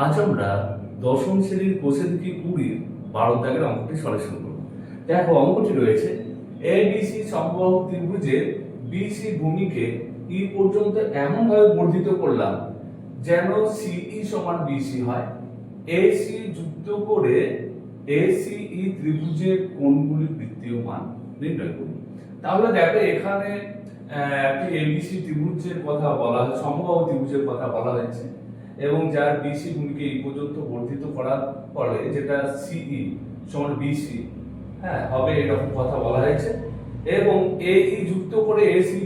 আজ আমরা দশম শ্রেণীর কোশ্চেন কি 20 12 দাগের অঙ্কটি সলিউশন করব। দেখো অঙ্কটি রয়েছে এবিসি সমবাহু ত্রিভুজের বিসি ভূমিকে ই পর্যন্ত এমন ভাবে বর্ধিত করলাম যেন সিই সমান বিসি হয়। এসি যুক্ত করে এসিই ত্রিভুজের কোণগুলির বৃত্তীয় মান নির্ণয় করি। তাহলে দেখো এখানে একটি এবিসি ত্রিভুজের কথা বলা হয়েছে, সমবাহু ত্রিভুজের কথা বলা হয়েছে এবং যার বিসি ভূমিকে এই পর্যন্ত বর্ধিত করার ফলে যেটা সিই সমান বিসি হবে এরকম কথা বলা হয়েছে এবং এই যুক্ত করে এসি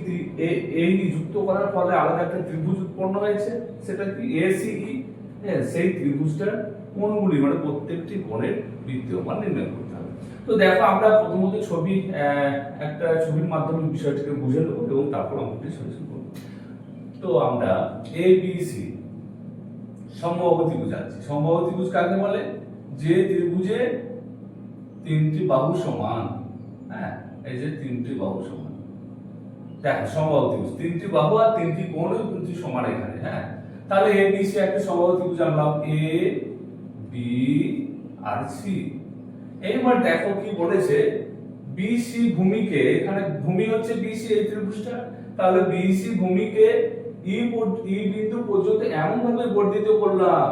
এই যুক্ত করার ফলে আলাদা একটা ত্রিভুজ উৎপন্ন হয়েছে, সেটা কি এসিই। সেই ত্রিভুজটার কোণগুলি মানে প্রত্যেকটি কোণের বৃত্তীয় মান নির্ণয় করতে হবে। তো দেখো আমরা প্রথমত একটা ছবির মাধ্যমে বিষয়টিকে বুঝে নেব এবং তারপর অঙ্কটি সলিউশন করব। তো আমরা এবিসি সমবাহু ত্রিভুজ আছে। সমবাহু ত্রিভুজ কাকে বলে? যে ত্রিভুজে তিনটি বাহু সমান। এই যে তিনটি বাহু সমান, দেখো সমবাহু ত্রিভুজ তিনটি বাহু আর তিনটি কোণও কিন্তু সমান এখানে। তাহলে এবিসি একটা সমবাহু ত্রিভুজ আনলাম, এ বি আর সি। এইবার দেখো কি বলেছে, বিসি ভূমিকে, এখানে ভূমি হচ্ছে বিসি এই ত্রিভুজটা, তাহলে বিসি ভূমিকে ই বিন্দু পর্যন্ত এমন ভাবে বর্ধিত করলাম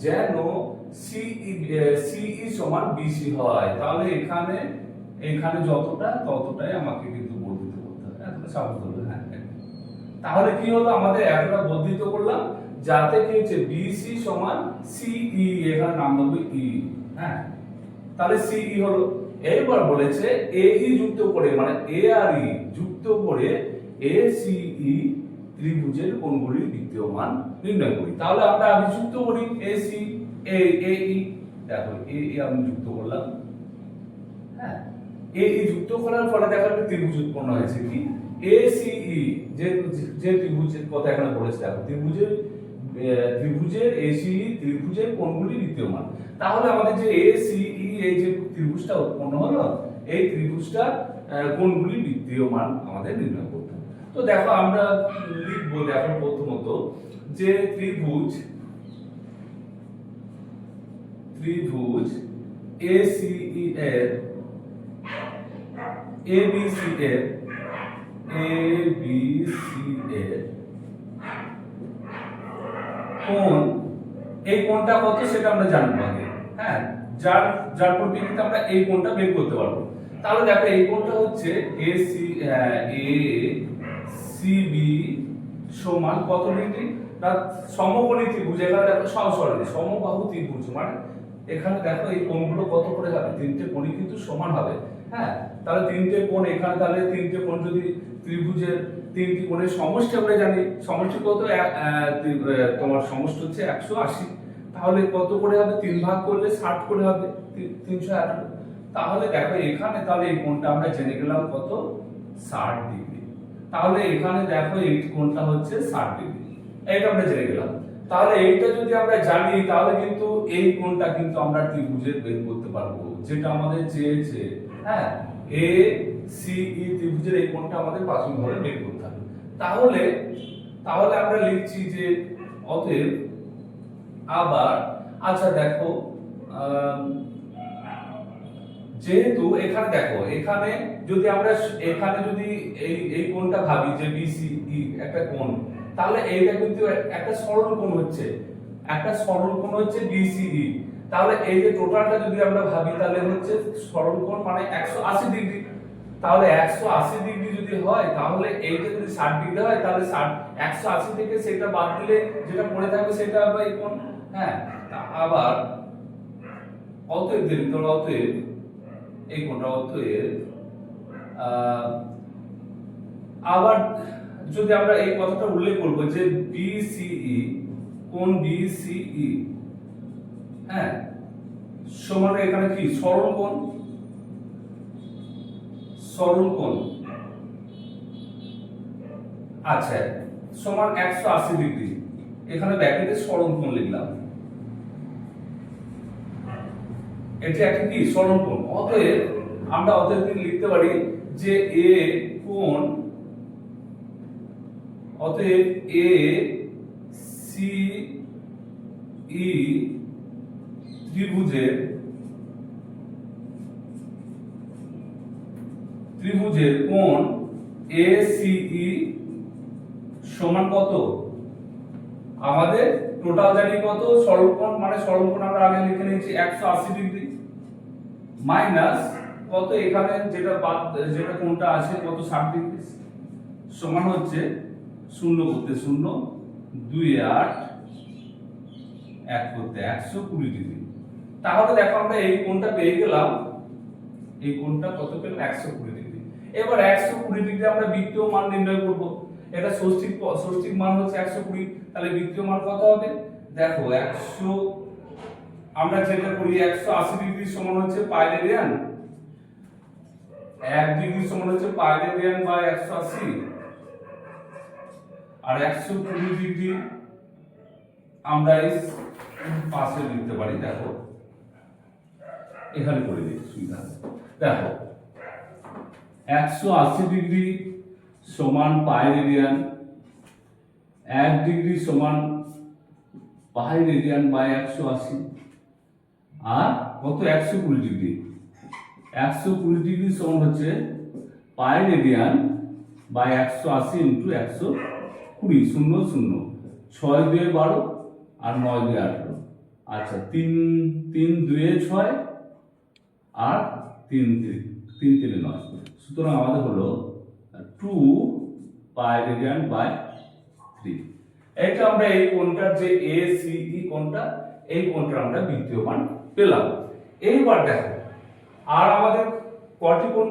যেন সিই সমান বিসি হয়। তাহলে এখানে যতটা ততটাই আমাকে কিন্তু বর্ধিত করতে হবে। এতটা সহজ হলো। তাহলে কি হলো, আমাদের এতটা বর্ধিত করলাম যাতে কি হচ্ছে বিসি সমান সিই, এখানে নাম দেবো ই। তাহলে সিই হলো। এইবার বলেছে এই যুক্ত করে মানে এ আর ই যুক্ত করে এসিই ত্রিভুজের কোণগুলির বৃত্তীয় মান নির্ণয় করি। তাহলে আমরা আগে যুক্ত করি এসি এই, দেখো এই আমি যুক্ত করলাম। এই যুক্ত করার ফলে দেখো একটা ত্রিভুজ উৎপন্ন হয়েছে, কি এসিই, যে ত্রিভুজের কথা এখানে বলেছে। দেখো ত্রিভুজের এসিই ত্রিভুজের কোণগুলি বৃত্তীয় মান। তাহলে আমাদের যে এসিই এই যে ত্রিভুজটা উৎপন্ন হলো, এই ত্রিভুজটা কোণগুলি বৃত্তীয় মান আমাদের নির্ণয় করতে হবে। তো দেখো আমরা লিখবো, দেখো প্রথমত যে ত্রিভুজ এসিই এর ABC এর কোণ, এই কোণটা কত সেটা আমরা জানবো আগে। যার পরিপ্রেক্ষিতে আমরা এই কোণটা বের করতে পারবো। তাহলে দেখো এই কোণটা হচ্ছে ACB সমান কত ডিগ্রি? না সমকোণী ত্রিভুজ, এখানে দেখো সমবাহু ত্রিভুজ মানে এখানে দেখো এই কোণগুলো কত করে হবে, তিনটে কোণই কিন্তু সমান হবে। তাহলে তিনটে কোণ এখানে, তাহলে তিনটে কোণ যদি ত্রিভুজের তিনটি কোণের সমষ্টি আমরা জানি, সমষ্টি কত, তোমার সমষ্টি হচ্ছে 180। তাহলে কত করে হবে, 3 ভাগ করলে 60 করে হবে, 318। তাহলে দেখো এখানে তাহলে এই কোণটা আমরা জেনে গেলাম কত, 60 ডিগ্রি। তাহলে এখানে দেখো এই কোণটা হচ্ছে 60 ডিগ্রি, এইটা আমরা জেনে গেলাম। তাহলে এইটা যদি আমরা জানি তাহলে কিন্তু এই কোণটা কিন্তু আমরা ত্রিভুজের বের করতে পারবো, যেটা আমাদের চেয়েছে। এ সি ই ত্রিভুজের এই কোণটা আমাদের প্রাথমিকভাবে বের করতে হবে। তাহলে আমরা লিখছি যে অতএব আবার, আচ্ছা দেখো যেহেতু এখানে দেখো এখানে যদি আমরা এই কোণটা ভাবি যে বিসিই একটা কোণ, তাহলে এইটা কিন্তু একটা সরল কোণ হচ্ছে বিসিই। তাহলে এই যে টোটালটা যদি আমরা ভাবি তাহলে হচ্ছে সরল কোণ মানে 180 ডিগ্রি। তাহলে 180 ডিগ্রি যদি হয় তাহলে এইটা যদি 60 ডিগ্রি হয় তাহলে 180 থেকে সেটা বাদ দিলে যেটা পড়ে থাকবে সেটা হবে এই কোণ। আবার অতএব এই কোণটা আবার যদি আমরা এই কথাটা উল্লেখ করব যে বিসিই কোণ বিসিই সমান এখানে কি সরল কোণ, আচ্ছা সমান 180 ডিগ্রি, এখানে ব্র্যাকেটে সরল কোণ লিখলাম, এটি একটা কি সরল কোণ। অতএব আমরা লিখতে পারি যে এ কোণ, অতএব এ সি ই ত্রিভুজের কোণ ACE সমান কত? আমাদের টোটাল জানি কত, সরলকোণ মানে সরলকোণ আমরা আগে লিখে নিয়েছি 180 ডিগ্রি মাইনাস কত এখানে যেটা কোণটা আছে কত 60 ডিগ্রি সমান হচ্ছে 0 করতে 0 2 8 1 করতে 120 ডিগ্রি। তাহলে দেখো আমরা এই কোণটা পেয়ে গেলাম, এই কোণটা কত পেলাম 120 ডিগ্রি। এবার 120 ডিগ্রি আমরা বৃত্তীয় মান নির্ণয় করব। এটা ষষ্ঠিক মান হচ্ছে 120, তাহলে বৃত্তীয় মান কত হবে? দেখো 100 আমরা যেটা করি 180 ডিগ্রি সমান হচ্ছে পাই রেডিয়ান, 1 ডিগ্রি সমান হচ্ছে পাই রেডিয়ান বাই 180, আর 120 ডিগ্রি আমরা এই পাশে লিখতে পারি। দেখো এখানে করে দিই সুবিধা। দেখো 180 ডিগ্রি সমান পাই রেডিয়ান, 1 ডিগ্রি সমান পাই রেডিয়ান বাই 180, আর কত 120 ডিগ্রি, 120 ডিগ্রি সমান হচ্ছে পাই রেডিয়ান বাই 180 ইন্টু 120, 0 0 6 2 12 আর 9 2 18। আচ্ছা 3 3 2 6 আর 3 3 9, সুতরাং আমাদের হলো 2 পাই রেডিয়ান বাই 3। এটা আমরা এই কোণটার যে ACE কোণটা, এই কোণটা আমরা বৃত্তীয় মান পেলাম। এইবার দেখো আর আমাদের কয়টি কোণ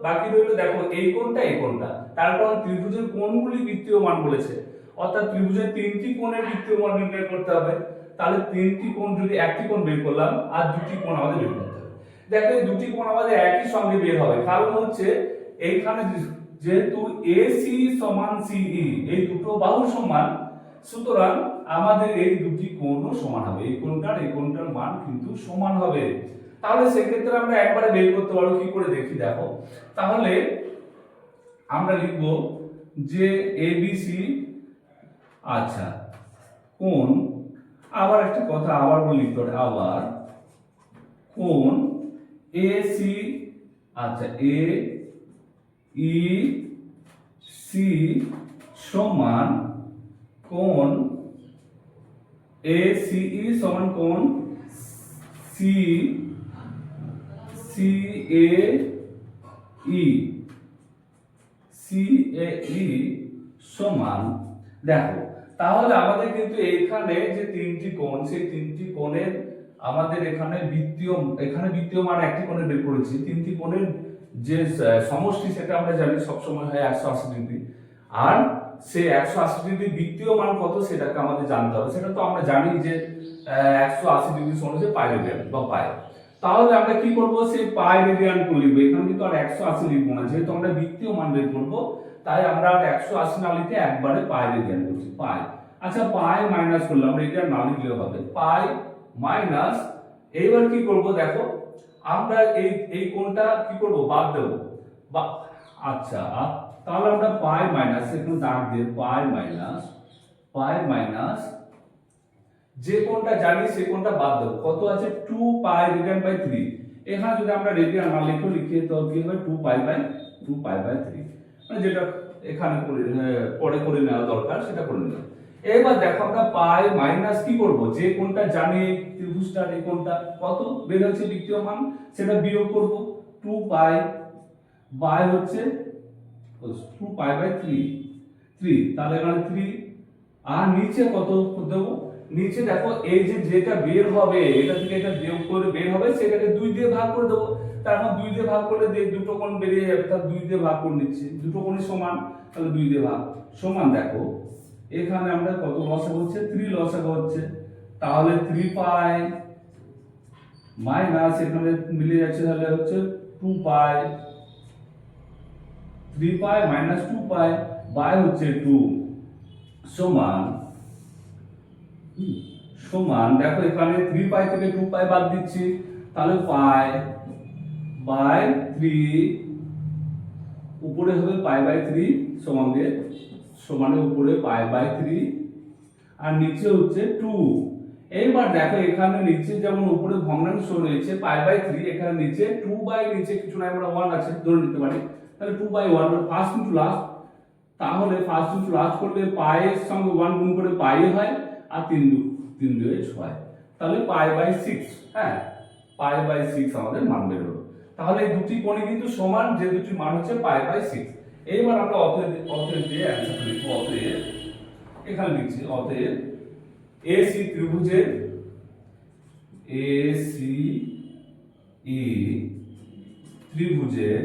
বাকি রইল? দেখো এই কোণটা, তার কারণ ত্রিভুজের কোণগুলি বৃত্তীয় মান বলেছে, অর্থাৎ ত্রিভুজের 3টি কোণের বৃত্তীয় মান নির্ণয় করতে হবে। তাহলে 3টি কোণ, যদি একটি কোণ বের করলাম আর 2টি কোণ আমাদের বের করতে হবে। দেখো এই 2টি কোণ আমাদের একই সঙ্গে বের হবে, কারণ হচ্ছে এইখানে যেহেতু AC সমান CE, এই দুটো বাহু সমান, সুতরাং আমাদের এই দুটি কোণও সমান হবে। এই কোণটার মান কিন্তু সমান হবে। তাহলে সেক্ষেত্রে আমরা একবারে বের করতে পারবো, কি করে দেখি। দেখো তাহলে আমরা লিখব যে ABC, আচ্ছা কোণ, আবার একটা কথা আবার বলি তো, আবার কোণ AC, আচ্ছা AEC সমান কোণ ACE সমান কোণ CAE সমান, দেখো তাহলে আমাদের কিন্তু এখানে যে 3টি কোণ, সেই 3টি কোণের আমাদের এখানে বৃত্তীয় মান একটি কোণের বের করেছি। 3টি কোণের যে সমষ্টি সেটা আমরা জানি সবসময় হয় 180 ডিগ্রি, আর সেই 180 ডিগ্রি বৃত্তীয় মান কত সেটাকে আমাদের জানতে হবে। সেটা তো আমরা জানি যে 180 ডিগ্রি সমান হচ্ছে পাই রেডিয়ান বা পাই। তাহলে আমরা কি করব, সেই পাই রেডিয়ান কে লিখব। এখানে কিন্তু আর 180 লিখব না, যেহেতু আমরা বৃত্তীয় মান বের করব, তাই আমরা আর 180 না লিখে একবারে পাই রেডিয়ান করছি, পাই। আচ্ছা পাই মাইনাস করলাম, আমরা এটা না লিখলেও হবে, পাই মাইনাস। এইবার কি করব, দেখো আমরা এই কোণটা কি করব, বাদ দেব। আচ্ছা তাহলে আমরা পাই মাইনাস, একটু দাগ দিয়ে পাই মাইনাস যে কোণটা জানি সেই কোণটা বাদ দেব। কত আছে 2 পাই রেডিয়ান বাই 3। এখানে যদি আমরা রেডিয়ান না লিখি তো কি হবে 2 পাই বাই 3, মানে যেটা এখানে পরে করে নেওয়া দরকার সেটা করে নিলাম। এবার দেখো আমরা পাই মাইনাস কি করব, যে কোণটা জানি ত্রিভুজটার এই কোণটা কত বের হচ্ছে বৃত্তীয় মান, সেটা বিয়োগ করব। 2 পাই বাই হচ্ছে 2 পাই বাই 3, তাহলে এখানে 3, আর নিচে কত দেব, নিচে দেখো এই যেটা বের হবে, এটা থেকে এটা বিয়োগ করে বের হবে, সেটাকে 2 দিয়ে ভাগ করে দেব। তারপর 2 দিয়ে ভাগ করলে দুটো কোণ বেরিয়ে যাবে, তাহলে 2 দিয়ে ভাগ করে নিচ্ছি, দুটো কোণই সমান, তাহলে 2 দিয়ে ভাগ সমান। দেখো এখানে আমরা কত লসাগু হচ্ছে, 3 লসাগু হচ্ছে, তাহলে 3 পাই মাইনাস এখানে মিলে যাচ্ছে, তাহলে হচ্ছে 2 পাই, 3 পাই মাইনাস 2 পাই বাই হচ্ছে 2 সমান দেখো এখানে 3 পাই থেকে 2 পাই বাদ দিচ্ছি, তাহলে পাই বাই 3, উপরে হবে পাই বাই 3 সমানে উপরে পাই বাই 3, আর নিচে হচ্ছে 2 এইবার দেখো এখানে নিচে যেমন উপরে ভগ্নাংশ রয়েছে π/3, এখানে নিচে 2 নিচে কিছু না আমরা 1 আছে ধরে নিতে পারি, তাহলে 2/1 ফার্স্ট ইনটু লাস্ট, তাহলে ফার্স্ট ইনটু লাস্ট করলে পাই এর সঙ্গে 1 গুণ করে পাই হয়, আর 3 2 6, তাহলে π/6। হ্যাঁ, π/6 আমাদের মান বের হলো। তাহলে এই দুটি কোণই কিন্তু সমান, যে দুটি মান হচ্ছে π/6। এইবার আমরা অতএব দিয়ে অ্যানসার লিখব। অতএব এখানে লিখছি অতএব AC ত্রিভুজের ACE ত্রিভুজের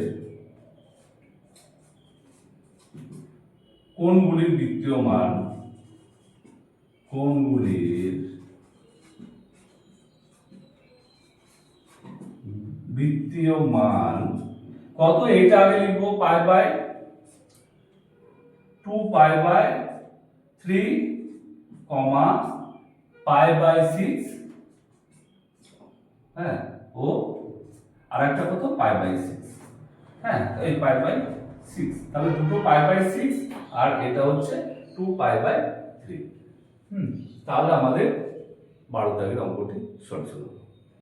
কোণগুলির বৃত্তীয় মান কত, এটা আগে লিখবো π/2π/3, π/6, হ্যাঁ, ও আর একটা কত π/6। হ্যাঁ, এই π/6, তাহলে দুটো π/6 আর এটা হচ্ছে 2π/3। তাহলে আমাদের 12 দাগের অঙ্কটি সঠিক হলো।